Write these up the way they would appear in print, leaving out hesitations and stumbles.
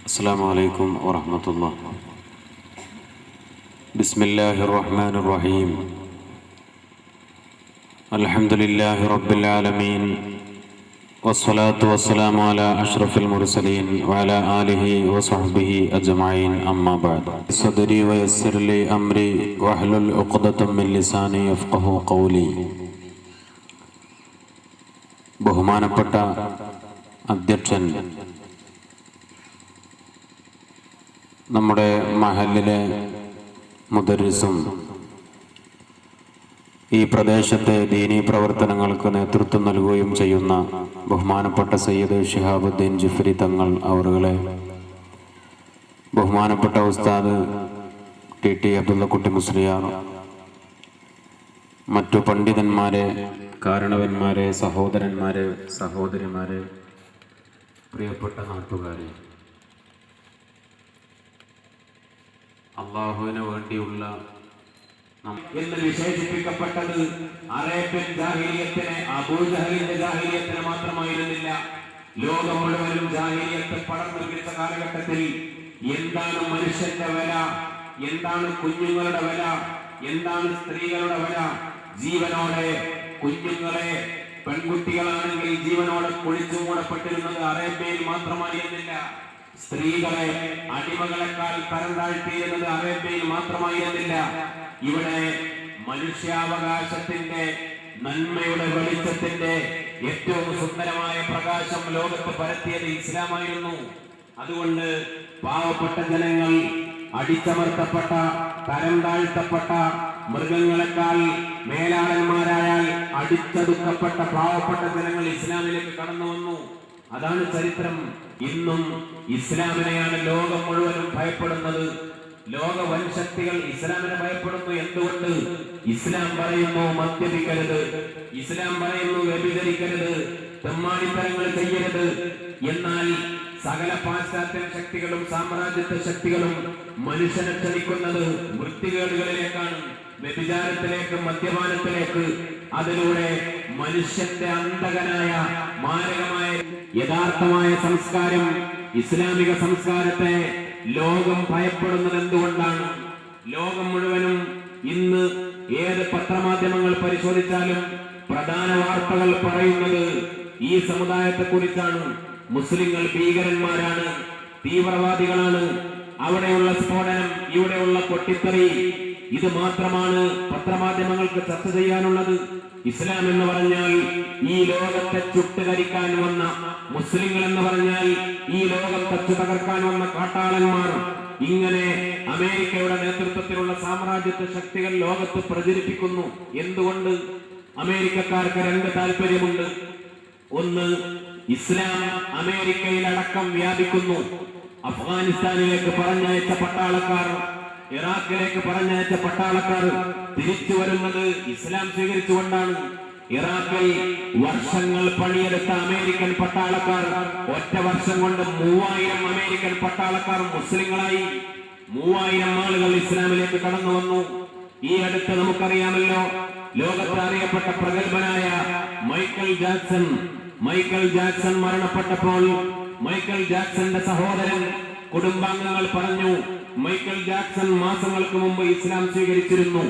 السلام عليكم ورحمة الله. بسم الله الرحمن الرحيم. الحمد لله رب العالمين، والصلاة والسلام على أشرف المرسلين وعلى آله وصحبه أجمعين. أما بعد، صدري ويسر لي أمري واحلل عقدة من لساني يفقه قولي. ബഹുമാനപ്പെട്ട അധ്യക്ഷൻ, നമ്മുടെ മഹല്ലിലെ മുദരിസും ഈ പ്രദേശത്തെ ദീനീ പ്രവർത്തനങ്ങൾക്ക് നേതൃത്വം നൽകുകയും ചെയ്യുന്ന ബഹുമാനപ്പെട്ട സയ്യിദ് ശിഹാബുദ്ദീൻ ജിഫ്രി തങ്ങൾ അവറുകളെ, ബഹുമാനപ്പെട്ട ഉസ്താദ് ടി അബ്ദുള്ളക്കുട്ടി മുസ്ലിയാർ, മറ്റു പണ്ഡിതന്മാരെ, കാരണവന്മാരെ, സഹോദരന്മാരെ, സഹോദരിമാരെ, പ്രിയപ്പെട്ട നാട്ടുകാരെ, അള്ളാഹുവിന് വേണ്ടിയുള്ള എന്ന് വിശേഷിപ്പിക്കപ്പെട്ടത് അറേബ്യൻ ജാഹിലിയത്തിനെ, അബൂജഹലിന്റെ ജാഹിലിയത്തിനെ മാത്രമായിരുന്നില്ല. ലോകം മുഴുവനും ജാഹിലിയത്ത് പടർന്നു പിടിച്ച കാലഘട്ടത്തിൽ എന്താണ് മനുഷ്യന്റെ വില, എന്താണ് കുഞ്ഞുങ്ങളുടെ വില, എന്താണ് സ്ത്രീകളുടെ വില, ജീവനോടെ കുഞ്ഞുങ്ങളെ, പെൺകുട്ടികളാണെങ്കിൽ ജീവനോടെ കുഴിച്ചു മൂടപ്പെട്ടിരുന്നത് അറേബ്യയിൽ മാത്രമായിരുന്നില്ല. സ്ത്രീകളെ അടിമകളെക്കാൾ തരം താഴ്ത്തിയിരുന്നത് അറേബ്യയിൽ മാത്രമായിരുന്നില്ല. ഇവിടെ മനുഷ്യാവകാശത്തിന്റെ, നന്മയുടെ വെളിച്ചത്തിന്റെ ഏറ്റവും സുന്ദരമായ പ്രകാശം ലോകത്ത് പരത്തിയത് ഇസ്ലാമായിരുന്നു. അതുകൊണ്ട് പാവപ്പെട്ട ജനങ്ങൾ, അടിച്ചമർത്തപ്പെട്ട, തരം താഴ്ത്തപ്പെട്ട, മൃഗങ്ങളെക്കാൾ മേലാളന്മാരായാൽ അടിച്ചൊതുക്കപ്പെട്ട പാവപ്പെട്ട ജനങ്ങൾ ഇസ്ലാമിലേക്ക് കടന്നു വന്നു. അതാണ് ചരിത്രം. ഇന്നും ഇസ്ലാമിനെയാണ് ലോകം മുഴുവനും ഭയപ്പെടുന്നത്. ലോക വൻശക്തികൾ ഇസ്ലാമിനെ ഭയപ്പെടുന്നു. എന്തുകൊണ്ട്? ഇസ്ലാം പറയുന്നു മദ്യപിക്കരുത്, ഇസ്ലാം പറയുന്നു വ്യഭിചരിക്കരുത്, തെമ്മാടിത്തരങ്ങൾ ചെയ്യരുത്. എന്നാൽ സകല പാശ്ചാത്യ ശക്തികളും സാമ്രാജ്യത്വ ശക്തികളും മനുഷ്യനെ ക്ഷണിക്കുന്നത് വൃത്തികേടുകളിലേക്കാണ്, വ്യഭിചാരത്തിലേക്ക്, മദ്യപാനത്തിലേക്ക്. അതിലൂടെ മനുഷ്യന്റെ അന്തകനായ മാരകമായ യഥാർത്ഥമായ സംസ്കാരം, ഇസ്ലാമിക സംസ്കാരത്തെ ലോകം ഭയപ്പെടുന്നത് എന്തുകൊണ്ടാണ്? ലോകം മുഴുവനും ഇന്ന് ഏത് പത്രമാധ്യമങ്ങൾ പരിശോധിച്ചാലും പ്രധാന വാർത്തകൾ പറയുന്നത് ഈ സമുദായത്തെ കുറിച്ചാണ്. മുസ്ലിങ്ങൾ ഭീകരന്മാരാണ്, തീവ്രവാദികളാണ്, അവിടെയുള്ള സ്ഫോടനം, ഇവിടെയുള്ള പൊട്ടിത്തെറി, ഇത് മാത്രമാണ് പത്രമാധ്യമങ്ങൾക്ക് ചർച്ച ചെയ്യാനുള്ളത്. ഇസ്ലാം എന്ന് പറഞ്ഞാൽ ഈ ലോകത്തെ ചുട്ടുകരിക്കാൻ വന്ന, മുസ്ലിങ്ങൾ എന്ന് പറഞ്ഞാൽ ഈ ലോകം തച്ചു തകർക്കാൻ വന്ന കാട്ടാളന്മാർ. ഇങ്ങനെ അമേരിക്കയുടെ നേതൃത്വത്തിലുള്ള സാമ്രാജ്യത്വ ശക്തികൾ ലോകത്ത് പ്രചരിപ്പിക്കുന്നു. എന്തുകൊണ്ട്? അമേരിക്കക്കാർക്ക് രണ്ട് താല്പര്യമുണ്ട്. ഒന്ന്, ഇസ്ലാം അമേരിക്കയിലടക്കം വ്യാപിക്കുന്നു. അഫ്ഗാനിസ്ഥാനിലേക്ക് പറഞ്ഞയച്ച പട്ടാളക്കാർ, ഇറാഖിലേക്ക് പറഞ്ഞയച്ച പട്ടാളക്കാർ തിരിച്ചു വരുന്നത് ഇസ്ലാം സ്വീകരിച്ചുകൊണ്ടാണ്. ഇറാഖിൽ വർഷങ്ങൾ പണിയെടുത്ത അമേരിക്കൻ പട്ടാളക്കാർ ഒറ്റ വർഷം കൊണ്ട് 3000 അമേരിക്കൻ പട്ടാളക്കാർ മുസ്ലിങ്ങളായി. 3000 ആളുകൾ ഇസ്ലാമിലേക്ക് കടന്നു വന്നു. ഈ അടുത്ത് നമുക്കറിയാമല്ലോ, ലോകത്ത് അറിയപ്പെട്ട പ്രഗത്ഭനായ മൈക്കൽ ജാക്സൺ മരണപ്പെട്ടപ്പോൾ മൈക്കൽ ജാക്സന്റെ സഹോദരൻ, കുടുംബാംഗങ്ങൾ പറഞ്ഞു, മൈക്കൽ ജാക്സൺ മാസങ്ങൾക്ക് മുമ്പ് ഇസ്ലാം സ്വീകരിച്ചിരുന്നു.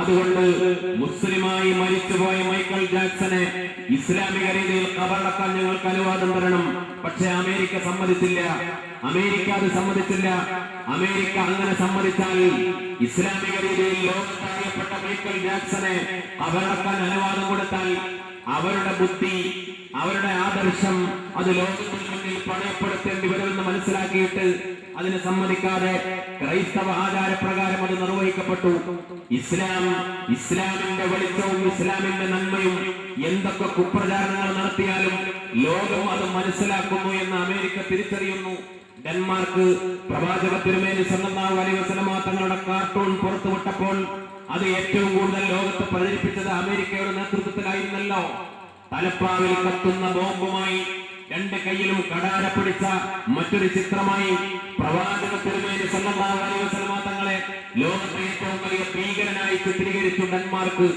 അതുകൊണ്ട് മുസ്ലിമായി മരിച്ചുപോയ മൈക്കൽ ജാക്സനെ ഇസ്ലാമിക രീതിയിൽ ഖബറടക്കാൻ ഞങ്ങൾക്ക് അനുവാദം തരണം. പക്ഷെ അമേരിക്ക സമ്മതിച്ചില്ല. അമേരിക്ക അങ്ങനെ സമ്മതിച്ചാൽ ഇസ്ലാമിക രീതിയിൽ ലോകത്തറിയപ്പെട്ട മൈക്കൽ ജാക്സനെ ഖബറടക്കാൻ അനുവാദം കൊടുത്താൽ അവരുടെ ബുദ്ധി, അവരുടെ ആദർശം അത് ലോകത്തിന് മുന്നിൽ പണയപ്പെടുത്തേണ്ടി വരുമെന്ന് മനസ്സിലാക്കിയിട്ട് അതിന് സമ്മതിക്കാതെ ക്രൈസ്തവ ആചാരപ്രകാരം അത് നിർവഹിക്കപ്പെട്ടു. ഇസ്ലാമിന്റെ വെളിച്ചവും ഇസ്ലാമിന്റെ നന്മയും എന്തൊക്കെ കുപ്രചാരണങ്ങൾ നടത്തിയാലും ലോകം അത് മനസ്സിലാക്കുന്നു എന്ന് അമേരിക്ക തിരിച്ചറിയുന്നു. ഡെൻമാർക്ക് പ്രവാചക തിരുമേനി സല്ലല്ലാഹു അലൈഹി വസല്ലം തങ്ങളുടെ കാർട്ടൂൺ പുറത്തുവിട്ടപ്പോൾ അത് ഏറ്റവും കൂടുതൽ ലോകത്ത് പ്രചരിപ്പിച്ചത് അമേരിക്കയുടെ നേതൃത്വത്തിലായിരുന്നല്ലോ. തലപ്പാവിൽ കത്തുന്ന ബോംബുമായി, രണ്ട് കൈയിലും കടാര പിടിച്ച മറ്റൊരു ചിത്രമായി പ്രവാചക തിരുമേനി സല്ലല്ലാഹു അലൈഹി വസല്ലം തങ്ങളെ ലോകത്തെ ഏറ്റവും വലിയ ഭീകരനായി ചിത്രീകരിച്ചു ഡെൻമാർക്ക്.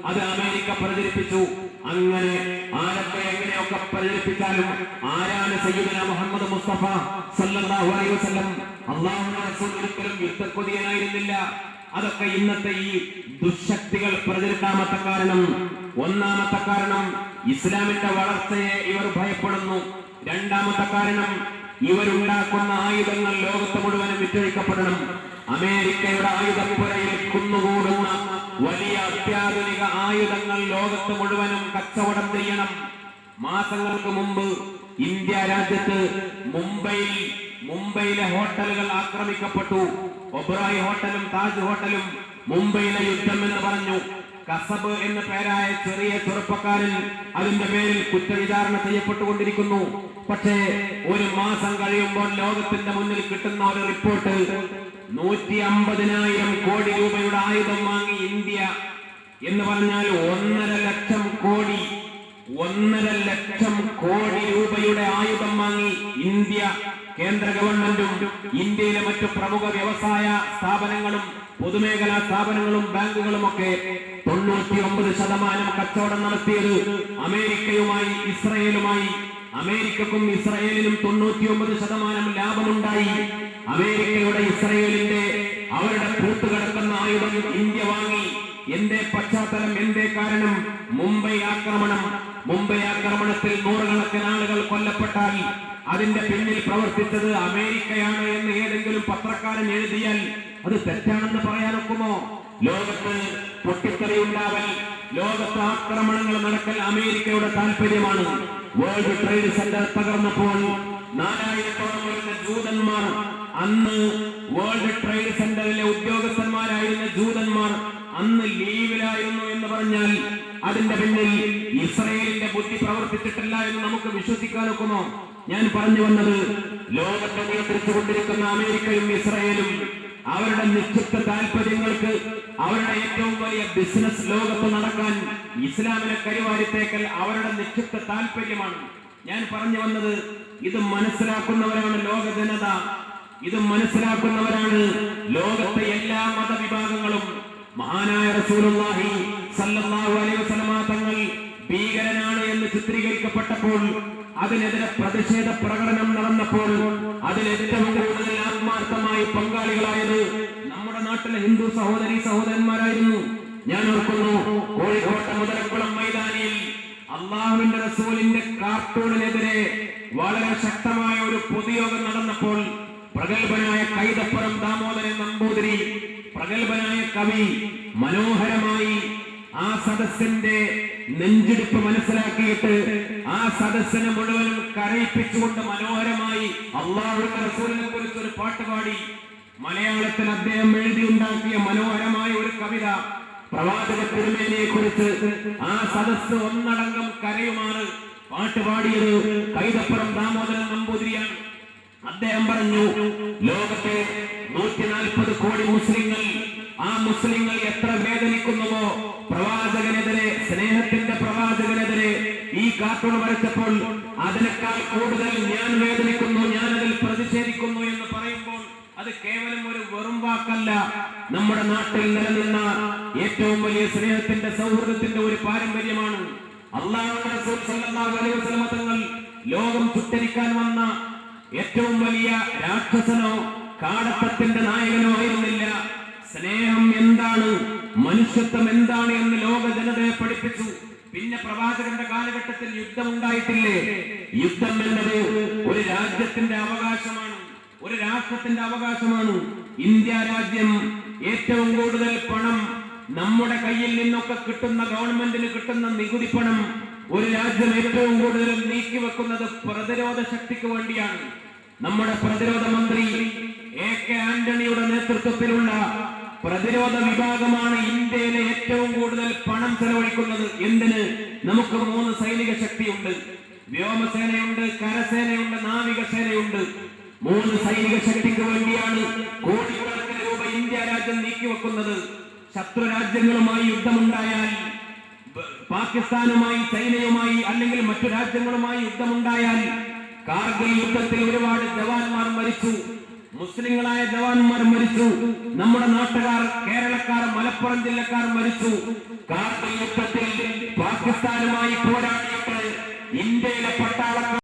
അത് അമേരിക്ക പ്രചരിപ്പിച്ചു. അങ്ങനെ ആരൊക്കെ എങ്ങനെയൊക്കെ പ്രചരിപ്പിച്ചാലും ആരാണ് സയ്യിദുനാ മുഹമ്മദ് മുസ്തഫ സല്ലല്ലാഹു അലൈഹി വസല്ലം? അല്ലാഹുവിന്റെ റസൂൽ ഒരിക്കലും യുദ്ധക്കൊതിയനായിരുന്നില്ല. അതൊക്കെ ഇന്നത്തെ ഈ ദുശക്തികൾ പ്രചരിക്കാമത്തെ കാരണം. ഒന്നാമത്തെ കാരണം ഇസ്ലാമിന്റെ വളർച്ചയെ ഇവർ ഭയപ്പെടുന്നു. രണ്ടാമത്തെ കാരണം ഇവരുണ്ടാക്കുന്ന ആയുധങ്ങൾ ലോകത്ത് മുഴുവനും വിറ്റഴിക്കപ്പെടണം. അമേരിക്കയുടെ ആയുധപ്പുരയിൽ കുന്നുകൂടുന്ന വലിയ അത്യാധുനിക ആയുധങ്ങൾ ലോകത്ത് മുഴുവനും കച്ചവടം ചെയ്യണം. മാസങ്ങൾക്ക് മുമ്പ് ഇന്ത്യ രാജ്യത്ത് മുംബൈയിലെ ഹോട്ടലുകൾ ആക്രമിക്കപ്പെട്ടു. ഒബ്രായ് ഹോട്ടലും താജ് ഹോട്ടലും മുംബൈയിലെ യുദ്ധം എന്ന് പറഞ്ഞു. കസബ് എന്ന പേരായ ചെറിയ ചെറുപ്പക്കാരൻ അതിന്റെ പേരിൽ കുറ്റവിചാരണ ചെയ്യപ്പെട്ടുകൊണ്ടിരിക്കുന്നു. പക്ഷേ ഒരു മാസം കഴിയുമ്പോൾ ലോകത്തിന്റെ മുന്നിൽ കിട്ടുന്ന ഒരു റിപ്പോർട്ട് 150,000 കോടി രൂപയുടെ ആയുധം വാങ്ങി ഇന്ത്യ എന്ന് പറഞ്ഞാൽ 1.5 ലക്ഷം കോടി രൂപയുടെ ആയുധം വാങ്ങി ഇന്ത്യ. കേന്ദ്ര ഗവൺമെന്റും ഇന്ത്യയിലെ മറ്റു പ്രമുഖ വ്യവസായ സ്ഥാപനങ്ങളും പൊതുമേഖലാ സ്ഥാപനങ്ങളും ബാങ്കുകളും ഒക്കെ 99% കച്ചവടം നടത്തിയത് അമേരിക്കയുമായി ഇസ്രയേലുമായി. അമേരിക്കക്കും ഇസ്രയേലിനും 99% ലാഭമുണ്ടായി. അമേരിക്കയുടെ ഇസ്രയേലിന്റെ അവരുടെ കൂട്ടുകിടക്കുന്ന ആയുധം ഇന്ത്യ വാങ്ങി. എന്റെ പശ്ചാത്തലം, എന്റെ കാരണം? മുംബൈ ആക്രമണത്തിൽ നൂറുകണക്കിന് ആളുകൾ കൊല്ലപ്പെട്ടാൽ അതിന്റെ പിന്നിൽ പ്രവർത്തിച്ചത് അമേരിക്കയാണ് എന്ന് ഏതെങ്കിലും പത്രക്കാരൻ എഴുതിയാൽ അത് തെറ്റാണെന്ന് പറയാനൊക്കുമോ? ലോകത്ത് പൊട്ടിത്തെറി ഉണ്ടാവൽ, ലോകത്ത് ആക്രമണങ്ങൾ നടക്കൽ അമേരിക്കയുടെ താല്പര്യമാണ്. വേൾഡ് ട്രേഡ് സെന്റർ തകർന്നപ്പോൾ 4000-ഓളം വരുന്ന ജൂതന്മാർ, അന്ന് വേൾഡ് ട്രേഡ് സെന്ററിലെ ഉദ്യോഗസ്ഥന്മാരായിരുന്ന ജൂതന്മാർ അന്ന് ലീവിലായിരുന്നു എന്ന് പറഞ്ഞാൽ അതിന്റെ പിന്നിൽ ഇസ്രയേലിന്റെ ബുദ്ധി പ്രവർത്തിച്ചിട്ടില്ല എന്ന് നമുക്ക് വിശ്വസിക്കാനൊക്കുമോ? ഞാൻ പറഞ്ഞു വന്നത്, ലോകത്തെ നിയന്ത്രിച്ചുകൊണ്ടിരിക്കുന്ന അമേരിക്കയും ഇസ്രയേലും അവരുടെ നിശ്ചിത താല്പര്യങ്ങൾക്ക്, അവരുടെ ഏറ്റവും വലിയ ബിസിനസ് ലോകത്ത് നടക്കാൻ ഇസ്ലാമിനെ കരിവാരിത്തേക്കൽ അവരുടെ നിശ്ചിത താല്പര്യമാണ്. ഞാൻ പറഞ്ഞു വന്നത്, ഇത് മനസ്സിലാക്കുന്നവരാണ് ലോക ജനത, ഇത് മനസ്സിലാക്കുന്നവരാണ് ലോകത്തെ എല്ലാ മതവിഭാഗങ്ങളും. മഹാനായ റസൂലുള്ളാഹി സല്ലല്ലാഹു അലൈഹി വസല്ലമ തങ്ങൾ ഭീകരനാണ് എന്ന് ചിത്രീകരിക്കപ്പെട്ടപ്പോൾ, അതിനെതിരെ പ്രതിഷേധ പ്രകടനം നടന്നപ്പോൾ അതിൽ ഏറ്റവും കൂടുതൽ ആത്മാർത്ഥമായി പങ്കാളികളായത് നമ്മുടെ നാട്ടിലെ ഹിന്ദു സഹോദരന്മാരായിരുന്നു. ഞാൻ ഓർക്കുന്നു, കോഴിക്കോട്ടെ മുതലക്കുളം മൈതാനിയിൽ അള്ളാഹുവിന്റെ റസൂലിന്റെ കാർട്ടൂണിനെതിരെ വളരെ ശക്തമായ ഒരു പൊതുയോഗം നടന്നപ്പോൾ പ്രഗത്ഭനായ കൈതപ്പുറം ദാമോദരൻ നമ്പൂതിരി, പ്രഗത്ഭനായ കവി, മനോഹരമായി ആ സദസ്സിന്റെ നെഞ്ചിടിപ്പ് മനസ്സിലാക്കിയിട്ട് ആ സദസ്സിനെ മുഴുവനും കരയിപ്പിച്ചുകൊണ്ട് മനോഹരമായി അള്ളാഹുവിന്റെ റസൂലിനെ കുറിച്ച് ഒരു പാട്ടുപാടി. മലയാളത്തിൽ അദ്ദേഹം എഴുതിയുണ്ടാക്കിയ മനോഹരമായ ഒരു കവിത, പ്രവാചക തിരുമേനിയെ കുറിച്ച് ആ സദസ്സ് ഒന്നടങ്കം കരയുമാണ് പാട്ടുപാടിയത് കൈതപ്പുറം ദാമോദരൻ നമ്പൂതിരിയാണ്. അദ്ദേഹം പറഞ്ഞു, ലോകത്തെ 140 കോടി മുസ്ലിങ്ങൾ, ആ മുസ്ലിങ്ങൾ എത്ര വേദനിക്കുന്നുവോ പ്രവാചകനെതിരെ, സ്നേഹത്തിന്റെ പ്രവാചകനെതിരെ ഈ കാർട്ടൂൺ വരച്ചപ്പോൾ അതിനേക്കാൾ കൂടുതൽ ഞാൻ വേദനിക്കുന്നു, ഞാൻ അതിൽ പ്രതിഷേധിക്കുന്നു എന്ന് പറയുമ്പോൾ അത് കേവലം ഒരു വെറും വാക്കല്ല. നമ്മുടെ നാട്ടിൽ നിലനിന്ന ഏറ്റവും വലിയ സ്നേഹത്തിന്റെ, സൗഹൃദത്തിന്റെ ഒരു പാരമ്പര്യമാണ്. അല്ലാഹുവിന്റെ റസൂൽ സല്ലല്ലാഹു അലൈഹി വസല്ലം തങ്ങൾ ലോകം ചുട്ടരിക്കാൻ വന്ന ഏറ്റവും വലിയ രാക്ഷസനോ കാടത്തത്തിന്റെ നായകനോ ആയിരുന്നില്ല. സ്നേഹം എന്താണ്, മനുഷ്യത്വം എന്താണ് എന്ന് ലോക ജനതയെ പഠിപ്പിച്ചു. പിന്നെ പ്രവാചകന്റെ കാലഘട്ടത്തിൽ യുദ്ധം ഉണ്ടായിട്ടില്ലേ? യുദ്ധം എന്നത് ഒരു രാജ്യത്തിന്റെ അവകാശമാണ്, ഒരു രാഷ്ട്രത്തിന്റെ അവകാശമാണ്. ഇന്ത്യ രാജ്യം ഏറ്റവും കൂടുതൽ പണം നമ്മുടെ കയ്യിൽ നിന്നൊക്കെ കിട്ടുന്ന, ഗവൺമെന്റിന് കിട്ടുന്ന നികുതി പണം ഒരു രാജ്യം ഏറ്റവും കൂടുതൽ നീക്കിവെക്കുന്നത് പ്രതിരോധ ശക്തിക്ക് വേണ്ടിയാണ്. നമ്മുടെ പ്രതിരോധ മന്ത്രി AK ആന്റണിയുടെ നേതൃത്വത്തിലുള്ള പ്രതിരോധ വിഭാഗമാണ് ഇന്ത്യയിലെ ഏറ്റവും കൂടുതൽ പണം ചെലവഴിക്കുന്നത്. എന്തിന്? നമുക്ക് 3 സൈനിക ശക്തിയുണ്ട്, വ്യോമസേനയുണ്ട്, കരസേനയുണ്ട്, നാവികസേനയുണ്ട്. 3 സൈനിക ശക്തിക്ക് വേണ്ടിയാണ് കോടിക്കണക്കിന് രൂപ ഇന്ത്യ രാജ്യം നീക്കിവെക്കുന്നത്. ശത്രു രാജ്യങ്ങളുമായി യുദ്ധമുണ്ടായാൽ, പാകിസ്ഥാനുമായി, ചൈനയുമായി അല്ലെങ്കിൽ മറ്റു രാജ്യങ്ങളുമായി യുദ്ധമുണ്ടായാൽ, കാർഗിൽ യുദ്ധത്തിൽ ഒരുപാട് ജവാന്മാർ മരിച്ചു. മുസ്ലിങ്ങളായ ജവാന്മാർ മരിച്ചു. നമ്മുടെ നാട്ടുകാർ, കേരളക്കാർ, മലപ്പുറം ജില്ലക്കാർ മരിച്ചു. കാർഗിൽ യുദ്ധത്തിൽ പാകിസ്ഥാനുമായി പോരാടിയിട്ട് ഇന്ത്യയിലെ പട്ടാളക്കാർ